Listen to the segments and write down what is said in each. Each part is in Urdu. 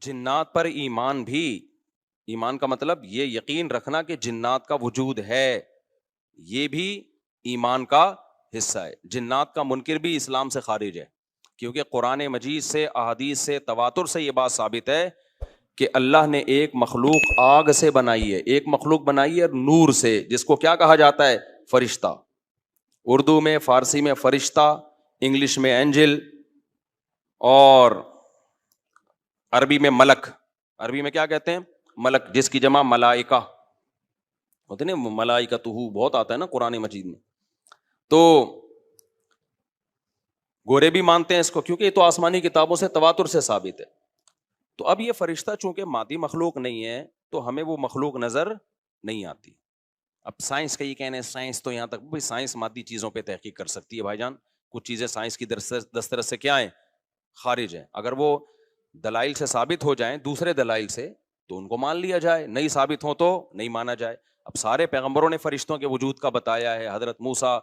جنات پر ایمان بھی، ایمان کا مطلب یہ یقین رکھنا کہ جنات کا وجود ہے، یہ بھی ایمان کا حصہ ہے۔ جنات کا منکر بھی اسلام سے خارج ہے، کیونکہ قرآن مجید سے، احادیث سے، تواتر سے یہ بات ثابت ہے کہ اللہ نے ایک مخلوق آگ سے بنائی ہے، ایک مخلوق بنائی ہے نور سے، جس کو کیا کہا جاتا ہے؟ فرشتہ۔ اردو میں، فارسی میں فرشتہ، انگلش میں اینجل، اور عربی میں ملک۔ عربی میں کیا کہتے ہیں؟ ملک، جس کی جمع ملائکہ ہوتے نا، ملائکتہ بہت آتا ہے نا قرآن مجید میں۔ تو گورے بھی مانتے ہیں اس کو، کیونکہ یہ تو آسمانی کتابوں سے، تواتر سے ثابت ہے۔ تو اب یہ فرشتہ چونکہ مادی مخلوق نہیں ہے تو ہمیں وہ مخلوق نظر نہیں آتی۔ اب سائنس کا یہ کہنا ہے، سائنس تو یہاں تک، بھائی سائنس مادی چیزوں پہ تحقیق کر سکتی ہے بھائی جان، کچھ چیزیں سائنس کی دسترس سے کیا ہیں؟ خارج ہیں۔ اگر وہ دلائل سے ثابت ہو جائیں، دوسرے دلائل سے، تو ان کو مان لیا جائے، نہیں ثابت ہو تو نہیں مانا جائے۔ اب سارے پیغمبروں نے فرشتوں کے وجود کا بتایا ہے، حضرت موسیٰ،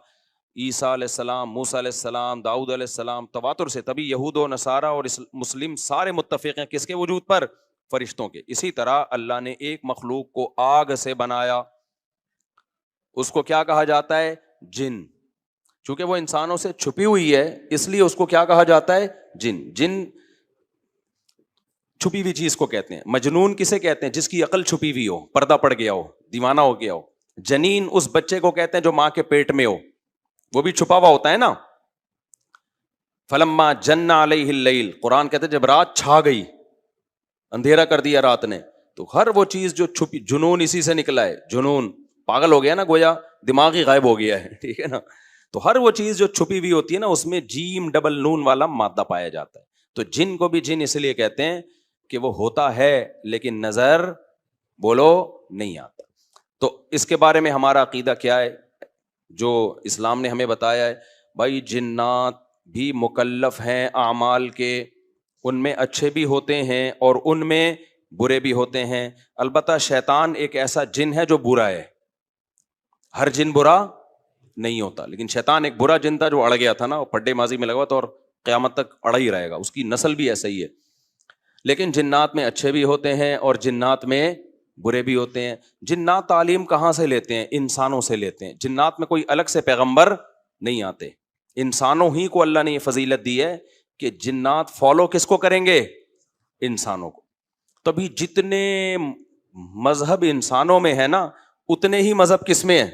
عیسیٰ علیہ السلام، موسیٰ علیہ السلام، داؤد علیہ السلام، تواتر سے، تبھی یہود و نصارہ اور مسلم سارے متفق ہیں کس کے وجود پر؟ فرشتوں کے۔ اسی طرح اللہ نے ایک مخلوق کو آگ سے بنایا، اس کو کیا کہا جاتا ہے؟ جن۔ چونکہ وہ انسانوں سے چھپی ہوئی ہے اس لیے اس کو کیا کہا جاتا ہے؟ جن۔ جن چھپی ہوئی چیز کو کہتے ہیں۔ مجنون کسے کہتے ہیں؟ جس کی عقل چھپی ہوئی ہو، پردہ پڑ گیا ہو، دیوانہ ہو گیا ہو۔ جنین اس بچے کو کہتے ہیں جو ماں کے پیٹ میں ہو، وہ بھی چھپا ہوا ہوتا ہے نا۔ فلما جن علیہ اللیل، قرآن کہتے ہیں جب رات چھا گئی، اندھیرا کر دیا رات نے، تو ہر وہ چیز جو چھپی، جنون اسی سے نکلا ہے۔ جنون پاگل ہو گیا نا، گویا دماغ ہی غائب ہو گیا ہے، ٹھیک ہے نا۔ تو ہر وہ چیز جو چھپی ہوئی ہوتی ہے نا، اس میں جیم ڈبل نون والا مادہ پایا جاتا ہے۔ تو جن کو بھی جن اس لیے کہتے ہیں کہ وہ ہوتا ہے لیکن نظر، بولو، نہیں آتا۔ تو اس کے بارے میں ہمارا عقیدہ کیا ہے جو اسلام نے ہمیں بتایا ہے؟ بھائی جنات بھی مکلف ہیں اعمال کے، ان میں اچھے بھی ہوتے ہیں اور ان میں برے بھی ہوتے ہیں۔ البتہ شیطان ایک ایسا جن ہے جو برا ہے، ہر جن برا نہیں ہوتا، لیکن شیطان ایک برا جن تھا جو اڑ گیا تھا نا، پڈے ماضی میں لگا تھا اور قیامت تک اڑا ہی رہے گا، اس کی نسل بھی ایسا ہی ہے۔ لیکن جنات میں اچھے بھی ہوتے ہیں اور جنات میں برے بھی ہوتے ہیں۔ جنات تعلیم کہاں سے لیتے ہیں؟ انسانوں سے لیتے ہیں۔ جنات میں کوئی الگ سے پیغمبر نہیں آتے، انسانوں ہی کو اللہ نے یہ فضیلت دی ہے کہ جنات فالو کس کو کریں گے؟ انسانوں کو۔ تبھی جتنے مذہب انسانوں میں ہے نا، اتنے ہی مذہب کس میں ہے؟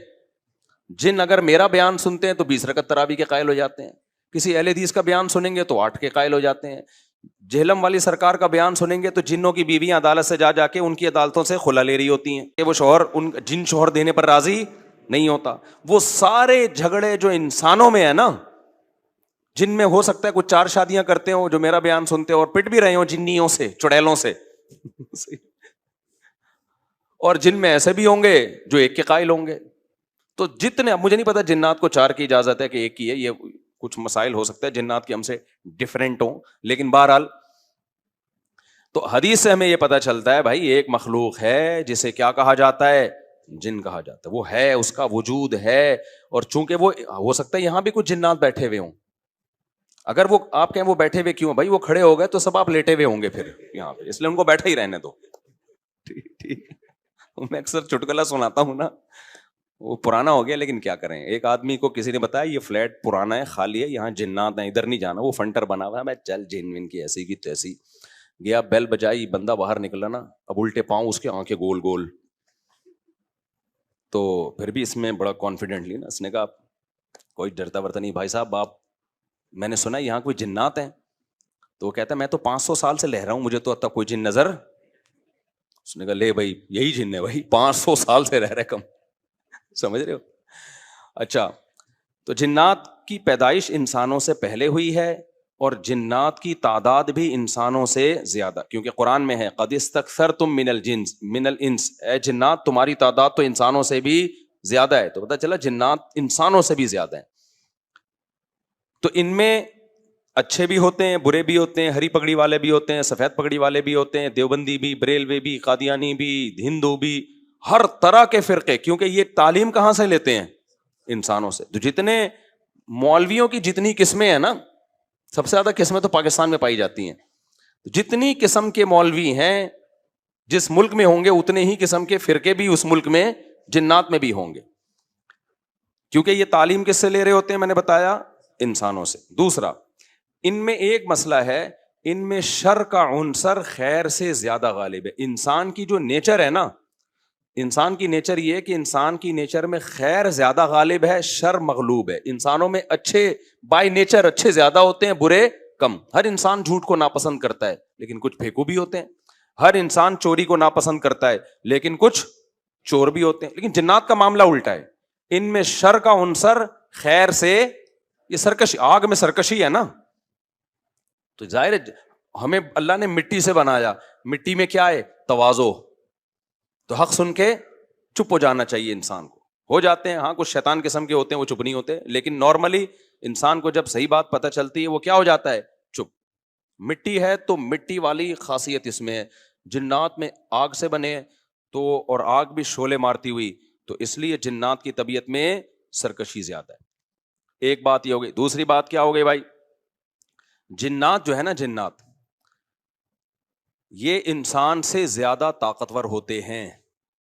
جن اگر میرا بیان سنتے ہیں تو 20 رکعت تراویح کے قائل ہو جاتے ہیں، کسی اہل حدیث کا بیان سنیں گے تو 8 کے قائل ہو جاتے ہیں، جہلم والی سرکار کا بیان سنیں گے تو جنوں کی بیویاں عدالت سے جا کے ان کی عدالتوں سے خلا لے رہی ہوتی ہیں کہ وہ شوہر جن شوہر دینے پر راضی نہیں ہوتا۔ وہ سارے جھگڑے جو انسانوں میں ہے نا، جن میں ہو سکتا ہے کچھ 4 شادیاں کرتے ہوں جو میرا بیان سنتے اور پٹ بھی رہے ہوں جنیوں سے، چڑیلوں سے اور جن میں ایسے بھی ہوں گے جو 1 کے قائل ہوں گے۔ تو جتنے، مجھے نہیں پتا جنات کو 4 کی اجازت ہے کہ 1 کی ہے، یہ کچھ مسائل ہو سکتا ہے جنات کی ہم سے ڈفرینٹ ہوں، لیکن بہرحال تو حدیث سے ہمیں یہ پتا چلتا ہے بھائی ایک مخلوق ہے جسے کیا کہا جاتا ہے؟ جن کہا جاتا ہے۔ وہ ہے، اس کا وجود ہے، اور چونکہ وہ ہو سکتا ہے یہاں بھی کچھ جنات بیٹھے ہوئے ہوں، اگر وہ آپ کہیں وہ بیٹھے ہوئے کیوں؟ بھائی وہ کھڑے ہو گئے تو سب آپ لیٹے ہوئے ہوں گے پھر یہاں پہ، اس لیے ان کو بیٹھے ہی رہنے دو۔ ٹھیک، میں اکثر چٹکلا سناتا ہوں نا، وہ پرانا ہو گیا لیکن کیا کریں، ایک آدمی کو کسی نے بتایا یہ فلیٹ پرانا ہے، خالی ہے، یہاں جنات ہیں، ادھر نہیں جانا، وہ فنٹر بنا ہوا ہے۔ میں چل جن ون کی ایسی کی تیسی گیا، بیل بجائی، بندہ باہر نکلا نا، اب الٹے پاؤں اس کے آنکھیں گول گول، تو پھر بھی اس میں بڑا کانفیڈنٹلی نا اس نے کہا کوئی ڈرتا ورتا نہیں بھائی صاحب، آپ، میں نے سنا یہاں کوئی جنات ہیں؟ تو وہ کہتا ہے میں تو 500 سال سے لہ رہا ہوں، مجھے تو اب تک کوئی جن نظر۔ اس نے کہا لے بھائی یہی جن ہے بھائی، 500 سال سے رہ رہے کم، سمجھ رہے ہو؟ اچھا، تو جنات کی پیدائش انسانوں سے پہلے ہوئی ہے اور جنات کی تعداد بھی انسانوں سے زیادہ، کیونکہ قرآن میں ہے قد استکثرتم من الانس، اے جنات تمہاری تعداد تو انسانوں سے بھی زیادہ ہے۔ تو پتہ چلا جنات انسانوں سے بھی زیادہ ہیں۔ تو ان میں اچھے بھی ہوتے ہیں، برے بھی ہوتے ہیں، ہری پگڑی والے بھی ہوتے ہیں، سفید پگڑی والے بھی ہوتے ہیں، دیوبندی بھی، بریلوی بھی، قادیانی بھی، ہندو بھی، ہر طرح کے فرقے، کیونکہ یہ تعلیم کہاں سے لیتے ہیں؟ انسانوں سے۔ تو جتنے مولویوں کی جتنی قسمیں ہیں نا، سب سے زیادہ قسمیں تو پاکستان میں پائی جاتی ہیں۔ جتنی قسم کے مولوی ہیں جس ملک میں ہوں گے اتنے ہی قسم کے فرقے بھی اس ملک میں جنات میں بھی ہوں گے, کیونکہ یہ تعلیم کس سے لے رہے ہوتے ہیں, میں نے بتایا انسانوں سے. دوسرا, ان میں ایک مسئلہ ہے, ان میں شر کا عنصر خیر سے زیادہ غالب ہے. انسان کی جو نیچر ہے نا, انسان کی نیچر یہ ہے کہ انسان کی نیچر میں خیر زیادہ غالب ہے, شر مغلوب ہے. انسانوں میں اچھے بائی نیچر اچھے زیادہ ہوتے ہیں, برے کم. ہر انسان جھوٹ کو ناپسند کرتا ہے لیکن کچھ پھیکو بھی ہوتے ہیں. ہر انسان چوری کو ناپسند کرتا ہے لیکن کچھ چور بھی ہوتے ہیں. لیکن جنات کا معاملہ الٹا ہے, ان میں شر کا عنصر خیر سے, یہ سرکش آگ میں سرکشی ہے نا, تو ظاہر ہے ہمیں اللہ نے مٹی سے بنایا, مٹی میں کیا ہے, تواضع. تو حق سن کے چپ ہو جانا چاہیے انسان کو. ہو جاتے ہیں ہاں, کچھ شیطان قسم کے ہوتے ہیں وہ چپ نہیں ہوتے, لیکن نارملی انسان کو جب صحیح بات پتہ چلتی ہے وہ کیا ہو جاتا ہے, چپ. مٹی ہے تو مٹی والی خاصیت اس میں ہے. جنات میں آگ سے بنے تو, اور آگ بھی شعلے مارتی ہوئی, تو اس لیے جنات کی طبیعت میں سرکشی زیادہ ہے. ایک بات یہ ہو گئی. دوسری بات کیا ہو گئی بھائی, جنات جو ہے نا, جنات یہ انسان سے زیادہ طاقتور ہوتے ہیں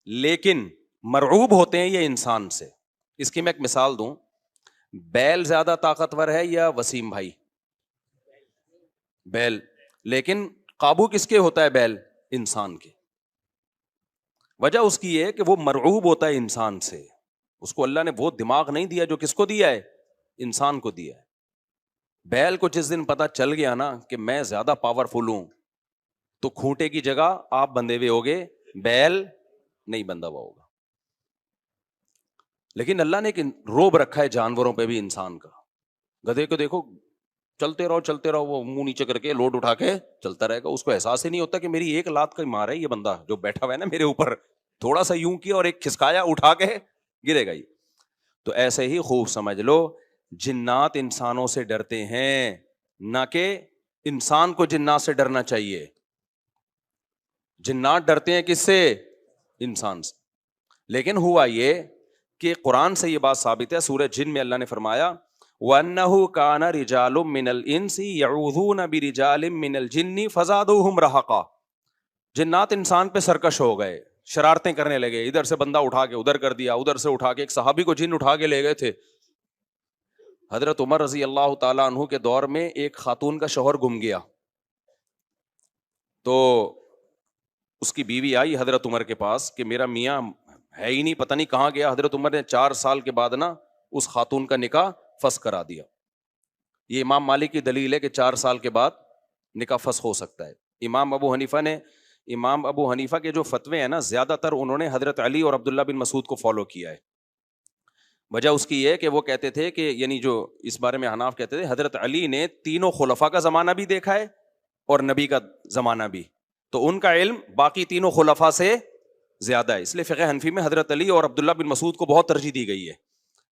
لیکن مرعوب ہوتے ہیں یہ انسان سے. اس کی میں ایک مثال دوں, بیل زیادہ طاقتور ہے یا وسیم بھائی؟ بیل. لیکن قابو کس کے ہوتا ہے بیل؟ انسان کے. وجہ اس کی ہے کہ وہ مرعوب ہوتا ہے انسان سے. اس کو اللہ نے وہ دماغ نہیں دیا جو کس کو دیا ہے, انسان کو دیا ہے. بیل کو جس دن پتا چل گیا نا کہ میں زیادہ پاورفل ہوں, تو کھوٹے کی جگہ آپ بندھے ہوئے ہوگے, بیل نہیں بندھا ہوا ہوگا. لیکن اللہ نے ایک روب رکھا ہے جانوروں پہ بھی انسان کا. گدھے کو دیکھو, چلتے رہو, وہ منہ نیچے کر کے لوڈ اٹھا کے چلتا رہے گا. اس کو احساس ہی نہیں ہوتا کہ میری ایک لات کا مار ہے یہ بندہ جو بیٹھا ہوا ہے نا میرے اوپر, تھوڑا سا یوں کیا اور ایک کھسکایا, اٹھا کے گرے گا. تو ایسے ہی خوب سمجھ لو, جنات انسانوں سے ڈرتے ہیں, نہ کہ انسان کو جنات سے ڈرنا چاہیے. جنات ڈرتے ہیں کس سے؟ انسان سے. لیکن ہوا یہ کہ قرآن سے یہ بات ثابت ہے, سورہ جن میں اللہ نے فرمایا وَأَنَّهُ كَانَ رِجَالٌ مِّنَ الْإِنسِ يَعُوذُونَ بِرِجَالٍ مِّنَ الْجِنِّ فَزَادُوهُمْ رَهَقًا. جنات انسان پہ سرکش ہو گئے, شرارتیں کرنے لگے, ادھر سے بندہ اٹھا کے ادھر کر دیا, ادھر سے اٹھا کے. ایک صحابی کو جن اٹھا کے لے گئے تھے. حضرت عمر رضی اللہ تعالیٰ عنہ کے دور میں ایک خاتون کا شوہر گم گیا, تو اس کی بیوی آئی حضرت عمر کے پاس کہ میرا میاں ہے ہی نہیں, پتہ نہیں کہاں گیا. حضرت عمر نے 4 سال کے بعد نا اس خاتون کا نکاح فسخ کرا دیا. یہ امام مالک کی دلیل ہے کہ 4 سال کے بعد نکاح فسخ ہو سکتا ہے. امام ابو حنیفہ کے جو فتوے ہیں نا, زیادہ تر انہوں نے حضرت علی اور عبداللہ بن مسعود کو فالو کیا ہے. وجہ اس کی یہ کہ وہ کہتے تھے کہ, یعنی جو اس بارے میں حناف کہتے تھے, حضرت علی نے تینوں خلفاء کا زمانہ بھی دیکھا ہے اور نبی کا زمانہ بھی, تو ان کا علم باقی تینوں خلفاء سے زیادہ ہے. اس لیے فقہ حنفی میں حضرت علی اور عبداللہ بن مسعود کو بہت ترجیح دی گئی ہے.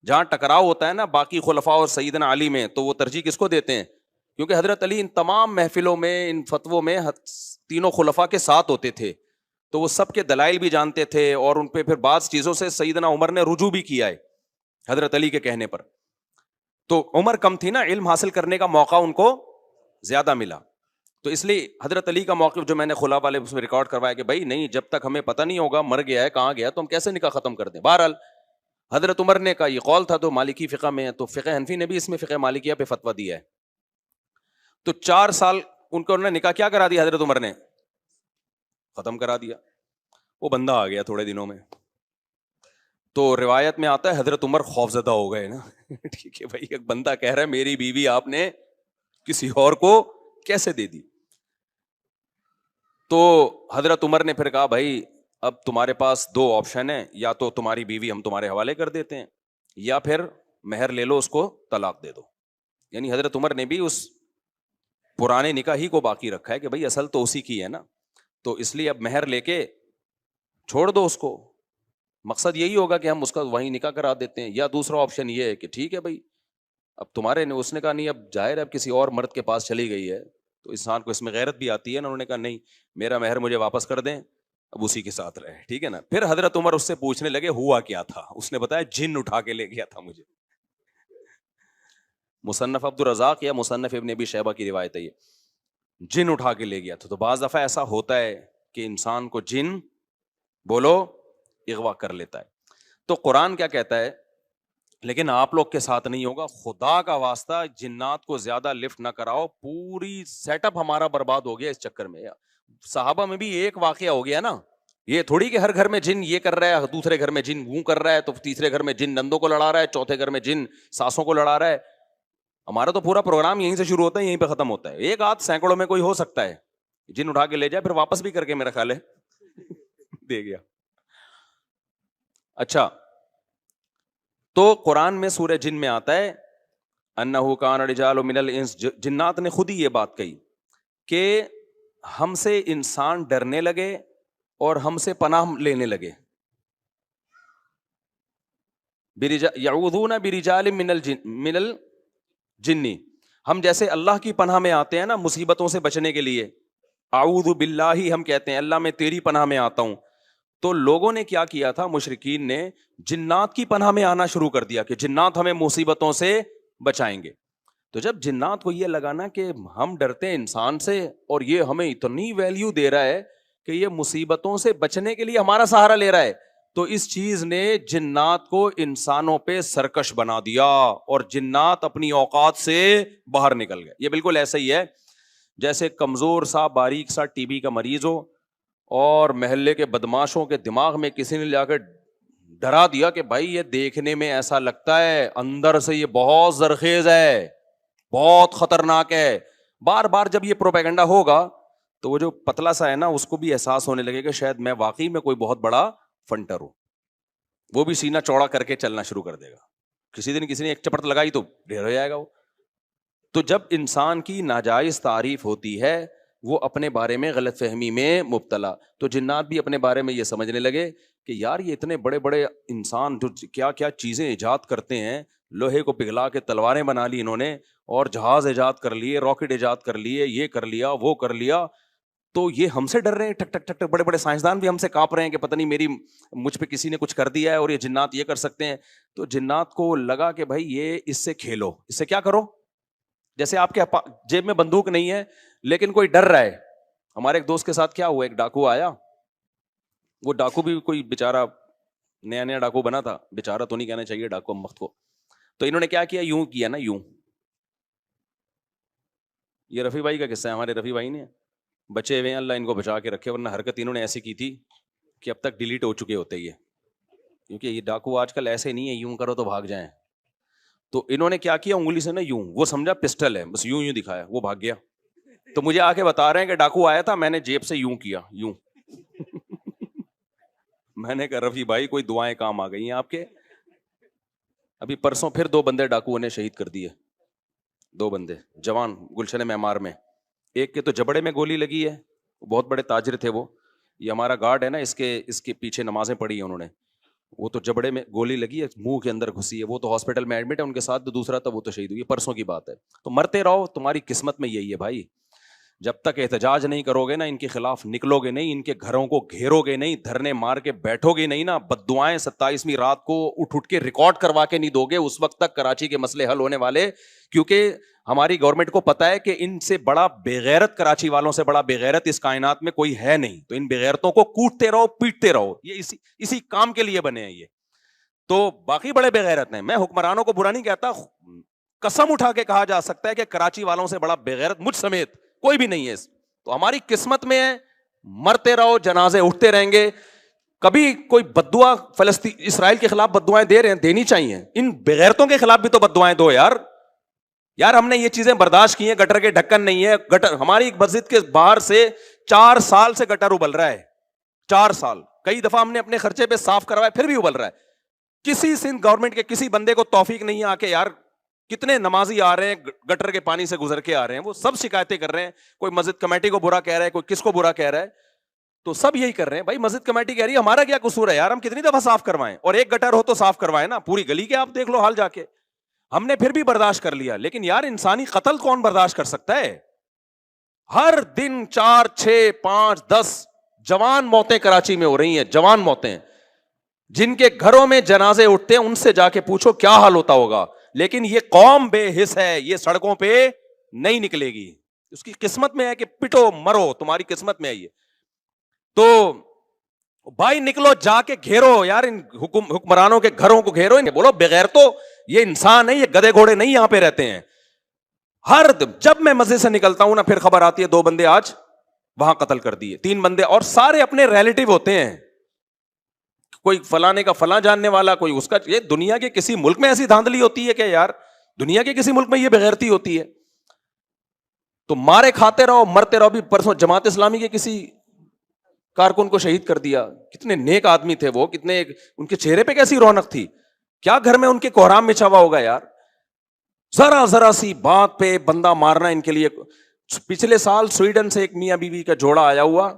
جہاں ٹکراؤ ہوتا ہے نا باقی خلفاء اور سیدنا علی میں, تو وہ ترجیح کس کو دیتے ہیں؟ کیونکہ حضرت علی ان تمام محفلوں میں, ان فتووں میں تینوں خلفاء کے ساتھ ہوتے تھے, تو وہ سب کے دلائل بھی جانتے تھے, اور ان پہ پھر بعض چیزوں سے سیدنا عمر نے رجوع بھی کیا ہے حضرت علی کے کہنے پر. تو عمر کم تھی نا, علم حاصل کرنے کا موقع ان کو زیادہ ملا. تو اس لیے حضرت علی کا موقف جو میں نے خلا والے اس میں ریکارڈ کروایا کہ بھائی نہیں, جب تک ہمیں پتہ نہیں ہوگا مر گیا ہے کہاں گیا, تو ہم کیسے نکاح ختم کر دیں. بہرحال حضرت عمر نے کا یہ قول تھا, تو مالکی فقہ میں ہے, تو فقہ حنفی نے بھی اس میں فقہ مالکیہ پہ فتویٰ دیا ہے. تو 4 سال ان کو انہوں نے نکاح کیا کرا دیا, حضرت عمر نے ختم کرا دیا. وہ بندہ آ گیا تھوڑے دنوں میں, تو روایت میں آتا ہے حضرت عمر خوفزدہ ہو گئے نا. ٹھیک ہے بھائی, ایک بندہ کہہ رہا ہے میری بیوی آپ نے کسی اور کو کیسے دے دی. تو حضرت عمر نے پھر کہا بھائی اب تمہارے پاس 2 آپشن ہیں, یا تو تمہاری بیوی ہم تمہارے حوالے کر دیتے ہیں, یا پھر مہر لے لو, اس کو طلاق دے دو. یعنی حضرت عمر نے بھی اس پرانے نکاح ہی کو باقی رکھا ہے کہ بھائی اصل تو اسی کی ہے نا, تو اس لیے اب مہر لے کے چھوڑ دو اس کو. مقصد یہی ہوگا کہ ہم اس کا وہیں نکاح کرا دیتے ہیں. یا دوسرا آپشن یہ ہے کہ ٹھیک ہے بھائی اب تمہارے نے, اس نے کہا نہیں, اب ظاہر ہے اب کسی اور مرد کے پاس چلی گئی ہے, تو انسان کو اس میں غیرت بھی آتی ہے نا. انہوں نے کہا نہیں, میرا مہر مجھے واپس کر دیں, اب اسی کے ساتھ رہے. ٹھیک ہے نا. پھر حضرت عمر اس سے پوچھنے لگے ہوا کیا تھا. اس نے بتایا جن اٹھا کے لے گیا تھا مجھے. مصنف عبد الرزاق یا مصنف ابن ابی شیبہ کی روایت ہے یہ. جن اٹھا کے لے گیا تھا. تو بعض دفعہ ایسا ہوتا ہے کہ انسان کو جن بولو اغوا کر لیتا ہے. تو قرآن کیا کہتا ہے, لیکن آپ لوگ کے ساتھ نہیں ہوگا, خدا کا واسطہ جنات کو زیادہ لفٹ نہ کراؤ, پوری سیٹ اپ ہمارا برباد ہو گیا اس چکر میں. صحابہ میں بھی ایک واقعہ ہو گیا نا, یہ تھوڑی کہ ہر گھر میں جن یہ کر رہا ہے, دوسرے گھر میں جن وہ کر رہا ہے, تو تیسرے گھر میں جن نندوں کو لڑا رہا ہے, چوتھے گھر میں جن ساسوں کو لڑا رہا ہے. ہمارا تو پورا پروگرام یہیں سے شروع ہوتا ہے, یہیں پہ ختم ہوتا ہے. ایک آدھ سینکڑوں میں کوئی ہو سکتا ہے جن اٹھا کے لے جائے, پھر واپس بھی کر کے میرا خیال ہے دے گیا. اچھا, تو قرآن میں سورہ جن میں آتا ہے انہ کان رجال من الانس, جنات نے خود ہی یہ بات کہی کہ ہم سے انسان ڈرنے لگے اور ہم سے پناہ لینے لگے. یعوذون برجال من الجن, ہم جیسے اللہ کی پناہ میں آتے ہیں نا مصیبتوں سے بچنے کے لیے, اعوذ باللہ ہم کہتے ہیں اللہ میں تیری پناہ میں آتا ہوں. تو لوگوں نے کیا کیا تھا, مشرکین نے جنات کی پناہ میں آنا شروع کر دیا کہ جنات ہمیں مصیبتوں سے بچائیں گے. تو جب جنات کو یہ لگا نا کہ ہم ڈرتے ہیں انسان سے اور یہ ہمیں اتنی ویلیو دے رہا ہے کہ یہ مصیبتوں سے بچنے کے لیے ہمارا سہارا لے رہا ہے, تو اس چیز نے جنات کو انسانوں پہ سرکش بنا دیا اور جنات اپنی اوقات سے باہر نکل گئے. یہ بالکل ایسا ہی ہے جیسے کمزور سا باریک سا ٹی بی کا مریض ہو اور محلے کے بدماشوں کے دماغ میں کسی نے جا کے ڈرا دیا کہ بھائی یہ دیکھنے میں ایسا لگتا ہے, اندر سے یہ بہت زرخیز ہے, بہت خطرناک ہے. بار بار جب یہ پروپیگنڈا ہوگا تو وہ جو پتلا سا ہے نا اس کو بھی احساس ہونے لگے کہ شاید میں واقعی میں کوئی بہت بڑا فنٹر ہوں. وہ بھی سینہ چوڑا کر کے چلنا شروع کر دے گا. کسی دن کسی نے ایک چپٹ لگائی تو ڈھیر ہو جائے گا وہ. تو جب انسان کی ناجائز تعریف ہوتی ہے وہ اپنے بارے میں غلط فہمی میں مبتلا, تو جنات بھی اپنے بارے میں یہ سمجھنے لگے کہ یار یہ اتنے بڑے بڑے انسان جو کیا کیا چیزیں ایجاد کرتے ہیں, لوہے کو پگھلا کے تلواریں بنا لی انہوں نے, اور جہاز ایجاد کر لیے, راکٹ ایجاد کر لیے, یہ کر لیا وہ کر لیا, تو یہ ہم سے ڈر رہے ہیں, ٹک ٹک ٹک ٹک, بڑے بڑے سائنسدان بھی ہم سے کانپ رہے ہیں کہ پتہ نہیں مجھ پہ کسی نے کچھ کر دیا ہے اور یہ جنات یہ کر سکتے ہیں. تو جنات کو لگا کہ بھائی یہ اس سے کھیلو, اس سے کیا کرو, جیسے آپ کے جیب میں بندوق نہیں ہے لیکن کوئی ڈر رہا ہے. ہمارے ایک دوست کے ساتھ کیا ہوا, ایک ڈاکو آیا, وہ ڈاکو بھی کوئی بیچارہ نیا نیا ڈاکو بنا تھا, بیچارہ تو نہیں کہنا چاہیے ڈاکو ہم وقت کو. تو انہوں نے کیا کیا, یوں کیا نا, یوں, یہ رفیع بھائی کا قصہ ہے, ہمارے رفیع بھائی نے بچے ہوئے ہیں, اللہ ان کو بچا کے رکھے, ورنہ حرکت انہوں نے ایسی کی تھی کہ اب تک ڈیلیٹ ہو چکے ہوتے یہ, کیونکہ یہ ڈاکو آج کل ایسے نہیں ہے یوں کرو تو بھاگ جائیں. تو انہوں نے کیا کیا, انگلی سے نا یوں, وہ سمجھا پسٹل ہے, بس یوں یوں دکھایا, وہ بھاگ گیا. تو مجھے آ کے بتا رہے ہیں کہ ڈاکو آیا تھا, میں نے جیب سے یوں کیا, یوں. میں نے کہا رفیع بھائی کوئی دعائیں کام آ گئی ہیں آپ کے. ابھی پرسوں پھر 2 بندے ڈاکوؤں نے شہید کر دیے, 2 بندے جوان گلشن معمار میں. ایک کے تو جبڑے میں گولی لگی ہے, بہت بڑے تاجر تھے وہ, یہ ہمارا گارڈ ہے نا, اس کے پیچھے نمازیں پڑھی ہیں انہوں نے, وہ تو جبڑے میں گولی لگی ہے, منہ کے اندر گھسی ہے, وہ تو ہاسپٹل میں ایڈمٹ ہے, ان کے ساتھ جو دوسرا تھا وہ تو شہید ہوئی, پرسوں کی بات ہے. تو مرتے رہو, تمہاری قسمت میں یہی ہے بھائی. جب تک احتجاج نہیں کرو گے نا, ان کے خلاف نکلو گے نہیں, ان کے گھروں کو گھیرو گے نہیں, دھرنے مار کے بیٹھو گے نہیں نا, بددعائیں 27ویں رات کو اٹھ کے ریکارڈ کروا کے نہیں دو گے, اس وقت تک کراچی کے مسئلے حل ہونے والے. کیونکہ ہماری گورنمنٹ کو پتا ہے کہ ان سے بڑا بےغیرت, کراچی والوں سے بڑا بےغیرت اس کائنات میں کوئی ہے نہیں. تو ان بےغیرتوں کو کوٹتے رہو, پیٹتے رہو, یہ اسی کام کے لیے بنے ہیں یہ. تو باقی بڑے بےغیرت ہیں, میں حکمرانوں کو برا نہیں کہتا, قسم اٹھا کے کہا جا سکتا ہے کہ کراچی والوں سے بڑا بےغیرت مجھ سمیت کوئی بھی نہیں ہے. تو ہماری قسمت میں ہے, مرتے رہو, جنازے اٹھتے رہیں گے. کبھی کوئی بددعا فلسطین اسرائیل کے خلاف بددعائیں دے رہے ہیں, دینی چاہیے, ان بغیرتوں کے خلاف بھی تو بددعائیں دو یار ہم نے یہ چیزیں برداشت کی ہیں, گٹر کے ڈھکن نہیں ہے, گٹر ہماری مسجد کے باہر سے 4 سال سے گٹر ابل رہا ہے, 4 سال, کئی دفعہ ہم نے اپنے خرچے پہ صاف کروایا پھر بھی ابل رہا ہے. کسی سندھ گورنمنٹ کے کسی بندے کو توفیق نہیں آ کے, یار کتنے نمازی آ رہے ہیں گٹر کے پانی سے گزر کے آ رہے ہیں, وہ سب شکایتیں کر رہے ہیں, کوئی مسجد کمیٹی کو برا کہہ رہا ہے, کوئی کس کو برا کہہ رہا ہے, تو سب یہی کر رہے ہیں. بھائی مسجد کمیٹی کہہ رہی ہے ہمارا کیا قصور ہے یار, ہم کتنی دفعہ صاف کروائیں, اور ایک گٹر ہو تو صاف کروائیں نا, پوری گلی کے آپ دیکھ لو حال جا کے. ہم نے پھر بھی برداشت کر لیا, لیکن یار انسانی قتل کون برداشت کر سکتا ہے؟ ہر دن 4 6 5 10 جوان موتیں کراچی میں ہو رہی ہیں, جوان موتیں, جن کے گھروں میں جنازے اٹھتے ہیں ان سے جا کے پوچھو کیا حال ہوتا ہوگا. لیکن یہ قوم بے حس ہے, یہ سڑکوں پہ نہیں نکلے گی. اس کی قسمت میں ہے کہ پٹو مرو, تمہاری قسمت میں ہے یہ. تو بھائی نکلو جا کے گھیرو یار ان حکمرانوں کے گھروں کو گھیرو, بولو بغیر تو یہ انسان ہے, یہ گدے گھوڑے نہیں یہاں پہ رہتے ہیں. جب میں مسجد سے نکلتا ہوں نا پھر خبر آتی ہے 2 بندے آج وہاں قتل کر دیے, 3 بندے, اور سارے اپنے ریلیٹو ہوتے ہیں, کوئی فلانے کا فلاں جاننے والا, کوئی اس کا. یہ دنیا کے کسی ملک میں ایسی دھاندلی ہوتی ہے کہ یار دنیا کے کسی ملک میں یہ بغیرتی ہوتی ہے؟ تو مارے کھاتے رہو مرتے رہو. بھی پرسوں جماعت اسلامی کے کسی کارکن کو شہید کر دیا, کتنے نیک آدمی تھے وہ, کتنے ان کے چہرے پہ کیسی رونق تھی, کیا گھر میں ان کے کوہرام مچا ہوا ہوگا یار. ذرا سی بات پہ بندہ مارنا ان کے لیے. پچھلے سال سویڈن سے ایک میاں بیوی کا جوڑا آیا ہوا,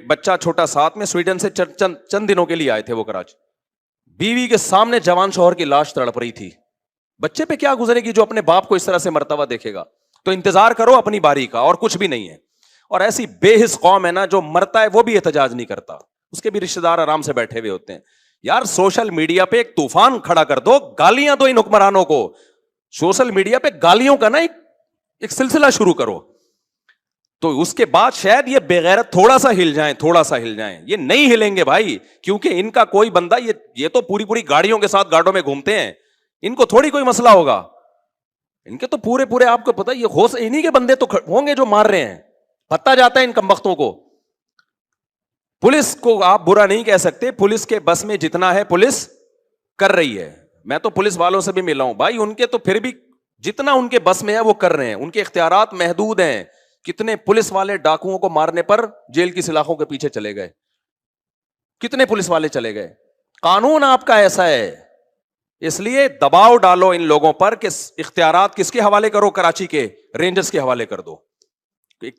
بچہ چھوٹا ساتھ میں, سویڈن سے چند دنوں کے لیے آئے تھے وہ کراچی. بیوی کے سامنے جوان شوہر کی لاش تڑپ رہی تھی. بچے پہ کیا گزرے گی جو اپنے باپ کو اس طرح سے مرتا ہوا دیکھے گا؟ تو انتظار کرو اپنی باری کا, اور کچھ بھی نہیں ہے. اور ایسی بے حس قوم ہے نا, جو مرتا ہے وہ بھی احتجاج نہیں کرتا, اس کے بھی رشتے دار آرام سے بیٹھے ہوئے ہوتے ہیں. یار سوشل میڈیا پہ ایک طوفان کھڑا کر دو, گالیاں دو ان حکمرانوں کو, سوشل میڈیا پہ گالیوں کا نا ایک سلسلہ شروع کرو. تو اس کے بعد شاید یہ بے غیرت تھوڑا سا ہل جائیں. یہ نہیں ہلیں گے بھائی, کیونکہ ان کا کوئی بندہ, یہ تو پوری گاڑیوں کے ساتھ گاڑوں میں گھومتے ہیں, ان کو تھوڑی کوئی مسئلہ ہوگا. ان کے تو پورے آپ کو پتا, یہ ہوش انہی کے بندے تو ہوں گے جو مار رہے ہیں. پتا جاتا ہے ان کمبختوں کو. پولیس کو آپ برا نہیں کہہ سکتے, پولیس کے بس میں جتنا ہے پولیس کر رہی ہے. میں تو پولیس والوں سے بھی ملا ہوں بھائی, ان کے تو پھر بھی جتنا ان کے بس میں ہے وہ کر رہے ہیں, ان کے اختیارات محدود ہیں. کتنے پولیس والے ڈاکوؤں کو مارنے پر جیل کی سلاخوں کے پیچھے چلے گئے, کتنے پولیس والے چلے گئے. قانون آپ کا ایسا ہے, اس لیے دباؤ ڈالو ان لوگوں پر کہ اختیارات کس کے حوالے کرو, کراچی کے رینجرز کے حوالے کر دو.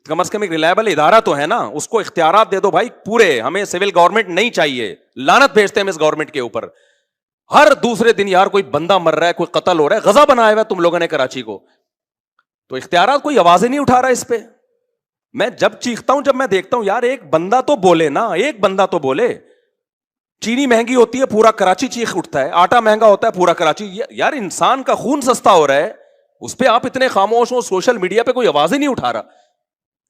کم از کم ایک ریلائبل ادارہ تو ہے نا, اس کو اختیارات دے دو بھائی پورے. ہمیں سول گورنمنٹ نہیں چاہیے, لعنت بھیجتے ہیں ہم اس گورنمنٹ کے اوپر. ہر دوسرے دن یار کوئی بندہ مر رہا ہے, کوئی قتل ہو رہا ہے, غزہ بنایا ہوا ہے تم لوگوں نے کراچی کو, تو اختیارات کوئی آوازیں نہیں اٹھا رہا اس پہ. میں جب چیختا ہوں, جب میں دیکھتا ہوں یار ایک بندہ تو بولے نا, ایک بندہ تو بولے. چینی مہنگی ہوتی ہے پورا کراچی چیخ اٹھتا ہے, آٹا مہنگا ہوتا ہے پورا کراچی. یار انسان کا خون سستا ہو رہا ہے, اس پہ آپ اتنے خاموش ہو, سوشل میڈیا پہ کوئی آواز ہی نہیں اٹھا رہا.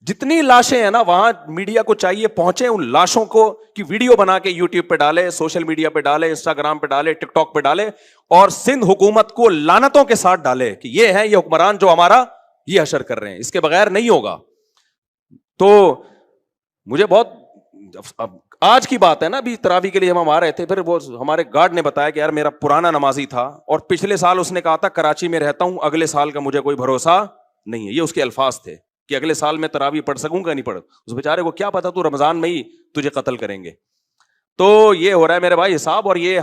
جتنی لاشیں ہیں نا وہاں میڈیا کو چاہیے پہنچے, ان لاشوں کو کی ویڈیو بنا کے یوٹیوب پہ ڈالے, سوشل میڈیا پہ ڈالے, انسٹاگرام پہ ڈالے, ٹک ٹاک پہ ڈالے, اور سندھ حکومت کو لعنتوں کے ساتھ ڈالے کہ یہ ہے یہ حکمران جو ہمارا یہ حشر کر رہے ہیں, اس کے بغیر نہیں ہوگا. تو مجھے بہت, آج کی بات ہے نا, ابھی تراویح کے لیے ہم آ رہے تھے, پھر وہ ہمارے گارڈ نے بتایا کہ یار میرا پرانا نمازی تھا اور پچھلے سال اس نے کہا تھا کراچی میں رہتا ہوں, اگلے سال کا مجھے کوئی بھروسہ نہیں ہے. یہ اس کے الفاظ تھے کہ اگلے سال میں تراویح پڑھ سکوں گا نہیں پڑھ. اس بیچارے کو کیا پتا تو رمضان میں ہی تجھے قتل کریں گے. تو یہ ہو رہا ہے میرے بھائی حساب, اور یہ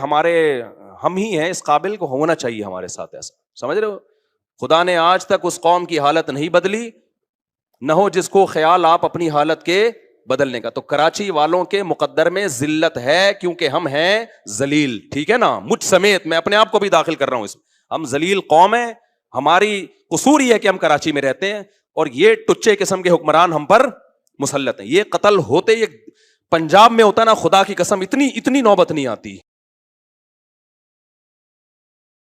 ہم ہی ہیں اس قابل کو ہونا چاہیے ہمارے ساتھ ایسا, سمجھ رہے ہو. خدا نے آج تک اس قوم کی حالت نہیں بدلی, نہ ہو جس کو خیال آپ اپنی حالت کے بدلنے کا. تو کراچی والوں کے مقدر میں ذلت ہے, کیونکہ ہم ہیں ذلیل, ٹھیک ہے نا, مجھ سمیت میں اپنے آپ کو بھی داخل کر رہا ہوں اس میں. ہم ذلیل قوم ہیں, ہماری قصور یہ ہے کہ ہم کراچی میں رہتے ہیں, اور یہ ٹچے قسم کے حکمران ہم پر مسلط ہیں. یہ قتل ہوتے, یہ پنجاب میں ہوتا نا, خدا کی قسم اتنی نوبت نہیں آتی.